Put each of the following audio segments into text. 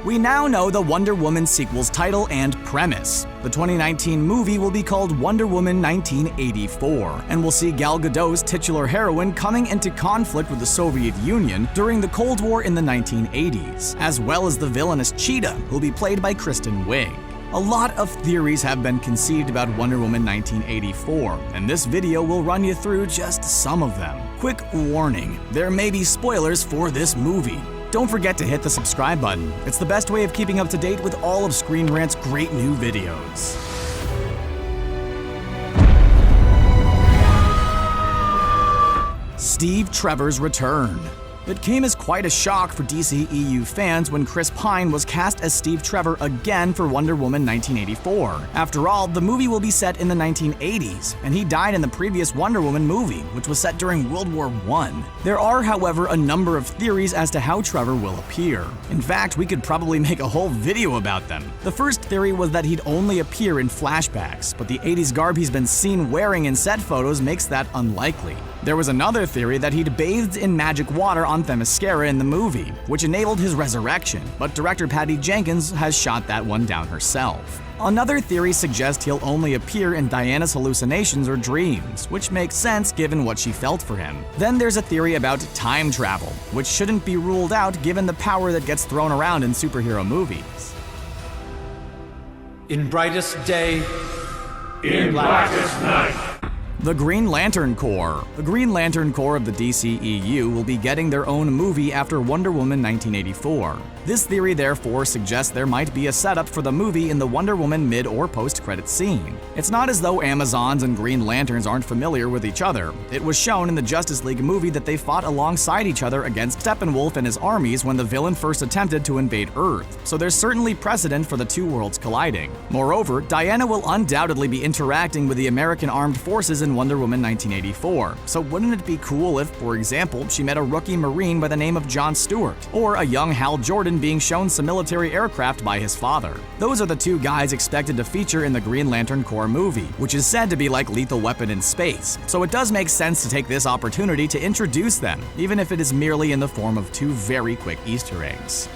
We now know the Wonder Woman sequel's title and premise. The 2019 movie will be called Wonder Woman 1984, and will see Gal Gadot's titular heroine coming into conflict with the Soviet Union during the Cold War in the 1980s, as well as the villainous Cheetah, who'll be played by Kristen Wiig. A lot of theories have been conceived about Wonder Woman 1984, and this video will run you through just some of them. Quick warning, there may be spoilers for this movie. Don't forget to hit the subscribe button. It's the best way of keeping up to date with all of ScreenRant's great new videos. Steve Trevor's return. It came as quite a shock for DCEU fans when Chris Pine was cast as Steve Trevor again for Wonder Woman 1984. After all, the movie will be set in the 1980s, and he died in the previous Wonder Woman movie, which was set during World War I. There are, however, a number of theories as to how Trevor will appear. In fact, we could probably make a whole video about them. The first theory was that he'd only appear in flashbacks, but the 80s garb he's been seen wearing in set photos makes that unlikely. There was another theory that he'd bathed in magic water on Themyscira in the movie, which enabled his resurrection, but director Patty Jenkins has shot that one down herself. Another theory suggests he'll only appear in Diana's hallucinations or dreams, which makes sense given what she felt for him. Then there's a theory about time travel, which shouldn't be ruled out given the power that gets thrown around in superhero movies. In brightest day, in blackest night. The Green Lantern Corps. The Green Lantern Corps of the DCEU will be getting their own movie after Wonder Woman 1984. This theory therefore suggests there might be a setup for the movie in the Wonder Woman mid- or post-credit scene. It's not as though Amazons and Green Lanterns aren't familiar with each other. It was shown in the Justice League movie that they fought alongside each other against Steppenwolf and his armies when the villain first attempted to invade Earth, so there's certainly precedent for the two worlds colliding. Moreover, Diana will undoubtedly be interacting with the American Armed Forces in Wonder Woman 1984, so wouldn't it be cool if, for example, she met a rookie Marine by the name of John Stewart, or a young Hal Jordan being shown some military aircraft by his father? Those are the two guys expected to feature in the Green Lantern Corps movie, which is said to be like Lethal Weapon in space, so it does make sense to take this opportunity to introduce them, even if it is merely in the form of two very quick Easter eggs.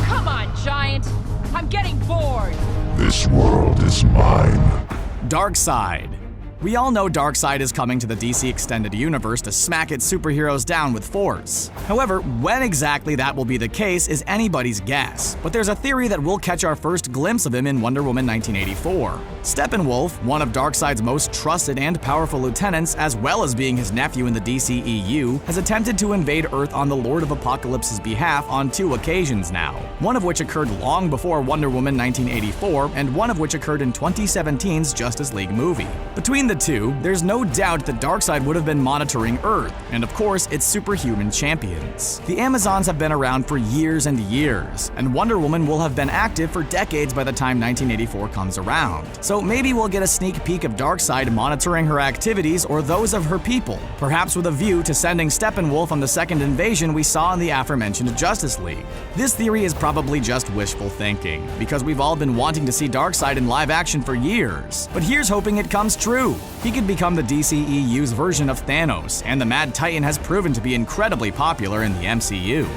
Come on, Giant! I'm getting bored! This world is mine. Darkseid. We all know Darkseid is coming to the DC Extended Universe to smack its superheroes down with force. However, when exactly that will be the case is anybody's guess, but there's a theory that we'll catch our first glimpse of him in Wonder Woman 1984. Steppenwolf, one of Darkseid's most trusted and powerful lieutenants, as well as being his nephew in the DCEU, has attempted to invade Earth on the Lord of Apocalypse's behalf on 2 occasions now, one of which occurred long before Wonder Woman 1984, and one of which occurred in 2017's Justice League movie. Between the two, there's no doubt that Darkseid would have been monitoring Earth, and of course, its superhuman champions. The Amazons have been around for years and years, and Wonder Woman will have been active for decades by the time 1984 comes around. So maybe we'll get a sneak peek of Darkseid monitoring her activities or those of her people, perhaps with a view to sending Steppenwolf on the second invasion we saw in the aforementioned Justice League. This theory is probably just wishful thinking, because we've all been wanting to see Darkseid in live action for years. But here's hoping it comes true. He could become the DCEU's version of Thanos, and the Mad Titan has proven to be incredibly popular in the MCU.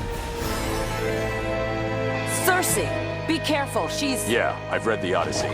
Cersei, be careful, she's... Yeah, I've read the Odyssey.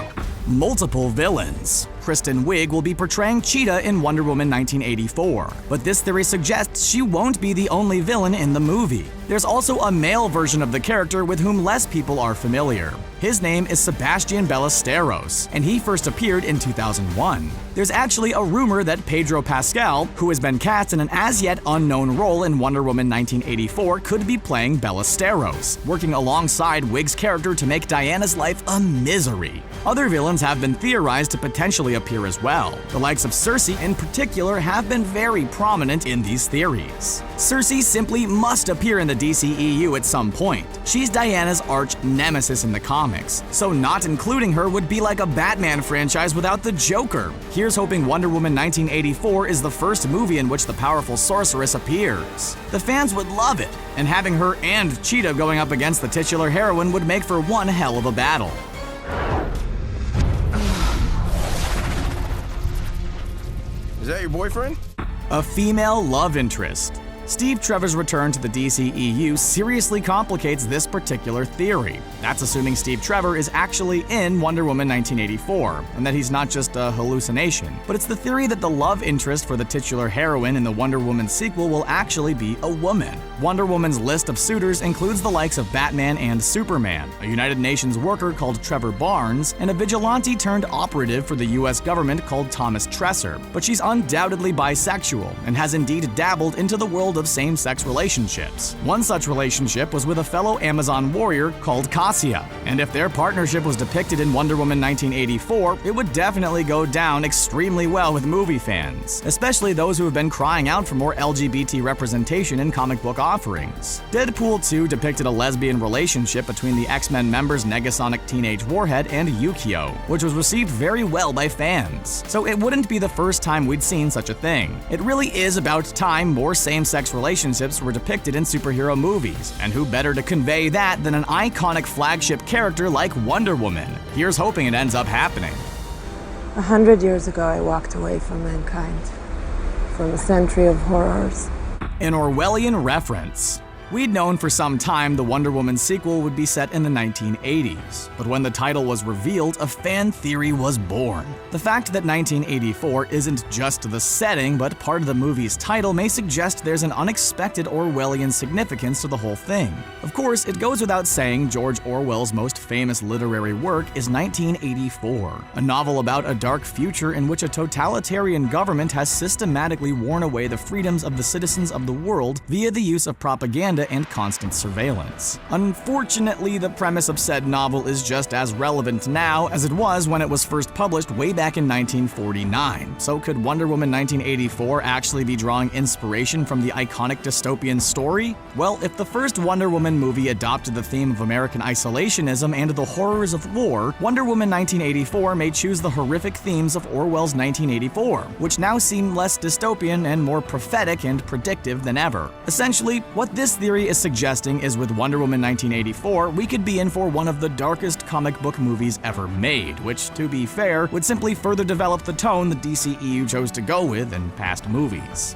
Multiple villains. Kristen Wiig will be portraying Cheetah in Wonder Woman 1984, but this theory suggests she won't be the only villain in the movie. There's also a male version of the character with whom less people are familiar. His name is Sebastian Ballesteros, and he first appeared in 2001. There's actually a rumor that Pedro Pascal, who has been cast in an as-yet unknown role in Wonder Woman 1984, could be playing Ballesteros, working alongside Wiig's character to make Diana's life a misery. Other villains have been theorized to potentially appear as well. The likes of Cersei in particular have been very prominent in these theories. Cersei simply must appear in the DCEU at some point. She's Diana's arch nemesis in the comics, so not including her would be like a Batman franchise without the Joker. Here's hoping Wonder Woman 1984 is the first movie in which the powerful sorceress appears. The fans would love it, and having her and Cheetah going up against the titular heroine would make for one hell of a battle. Is that your boyfriend? A female love interest. Steve Trevor's return to the DCEU seriously complicates this particular theory. That's assuming Steve Trevor is actually in Wonder Woman 1984, and that he's not just a hallucination. But it's the theory that the love interest for the titular heroine in the Wonder Woman sequel will actually be a woman. Wonder Woman's list of suitors includes the likes of Batman and Superman, a United Nations worker called Trevor Barnes, and a vigilante turned operative for the US government called Thomas Tresser. But she's undoubtedly bisexual and has indeed dabbled into the world of same-sex relationships. One such relationship was with a fellow Amazon warrior called Cassia, and if their partnership was depicted in Wonder Woman 1984, it would definitely go down extremely well with movie fans, especially those who have been crying out for more LGBT representation in comic book offerings. Deadpool 2 depicted a lesbian relationship between the X-Men members Negasonic Teenage Warhead and Yukio, which was received very well by fans. So it wouldn't be the first time we'd seen such a thing. It really is about time more same-sex relationships were depicted in superhero movies, and who better to convey that than an iconic flagship character like Wonder Woman? Here's hoping it ends up happening. 100 years ago, I walked away from mankind, from a century of horrors. An Orwellian reference. We'd known for some time the Wonder Woman sequel would be set in the 1980s, but when the title was revealed, a fan theory was born. The fact that 1984 isn't just the setting, but part of the movie's title may suggest there's an unexpected Orwellian significance to the whole thing. Of course, it goes without saying George Orwell's most famous literary work is 1984, a novel about a dark future in which a totalitarian government has systematically worn away the freedoms of the citizens of the world via the use of propaganda and constant surveillance. Unfortunately, the premise of said novel is just as relevant now as it was when it was first published way back in 1949. So could Wonder Woman 1984 actually be drawing inspiration from the iconic dystopian story? Well, if the first Wonder Woman movie adopted the theme of American isolationism and the horrors of war, Wonder Woman 1984 may choose the horrific themes of Orwell's 1984, which now seem less dystopian and more prophetic and predictive than ever. Essentially, what this theory is suggesting is with Wonder Woman 1984, we could be in for one of the darkest comic book movies ever made, which, to be fair, would simply further develop the tone the DCEU chose to go with in past movies.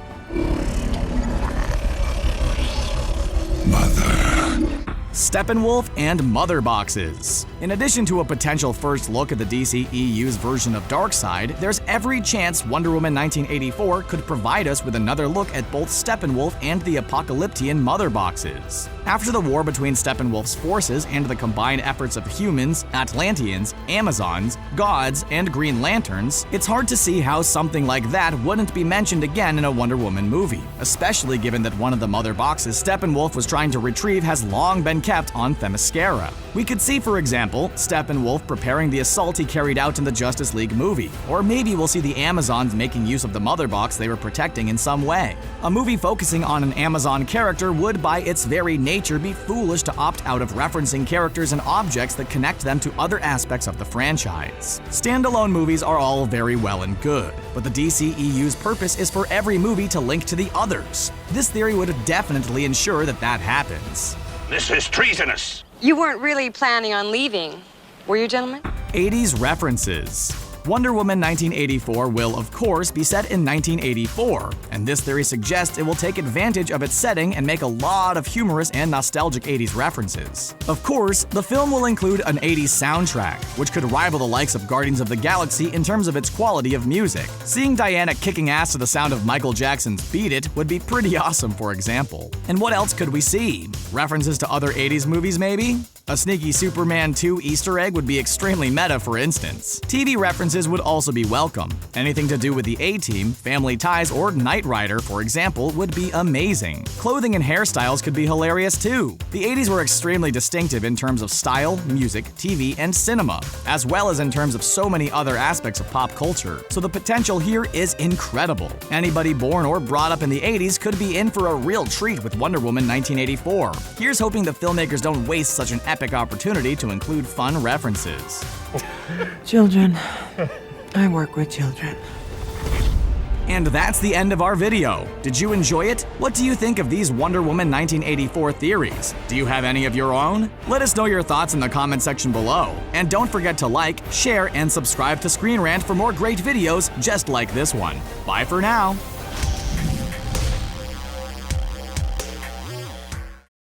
Steppenwolf and Mother Boxes. In addition to a potential first look at the DCEU's version of Darkseid, there's every chance Wonder Woman 1984 could provide us with another look at both Steppenwolf and the apocalyptian Mother Boxes. After the war between Steppenwolf's forces and the combined efforts of humans, Atlanteans, Amazons, gods, and Green Lanterns, it's hard to see how something like that wouldn't be mentioned again in a Wonder Woman movie, especially given that one of the Mother Boxes Steppenwolf was trying to retrieve has long been kept on Themyscira. We could see, for example, Steppenwolf preparing the assault he carried out in the Justice League movie, or maybe we'll see the Amazons making use of the Mother Box they were protecting in some way. A movie focusing on an Amazon character would, by its very nature, be foolish to opt out of referencing characters and objects that connect them to other aspects of the franchise. Standalone movies are all very well and good, but the DCEU's purpose is for every movie to link to the others. This theory would definitely ensure that that happens. This is treasonous. You weren't really planning on leaving, were you, gentlemen? 80s references. Wonder Woman 1984 will, of course, be set in 1984, and this theory suggests it will take advantage of its setting and make a lot of humorous and nostalgic 80s references. Of course, the film will include an 80s soundtrack, which could rival the likes of Guardians of the Galaxy in terms of its quality of music. Seeing Diana kicking ass to the sound of Michael Jackson's Beat It would be pretty awesome, for example. And what else could we see? References to other 80s movies, maybe? A sneaky Superman 2 Easter egg would be extremely meta, for instance. TV references would also be welcome. Anything to do with the A-Team, Family Ties, or Knight Rider, for example, would be amazing. Clothing and hairstyles could be hilarious too. The 80s were extremely distinctive in terms of style, music, TV, and cinema, as well as in terms of so many other aspects of pop culture. So the potential here is incredible. Anybody born or brought up in the 80s could be in for a real treat with Wonder Woman 1984. Here's hoping the filmmakers don't waste such an epic opportunity to include fun references. Children. I work with children. And that's the end of our video. Did you enjoy it? What do you think of these Wonder Woman 1984 theories? Do you have any of your own? Let us know your thoughts in the comment section below. And don't forget to like, share, and subscribe to ScreenRant for more great videos just like this one. Bye for now.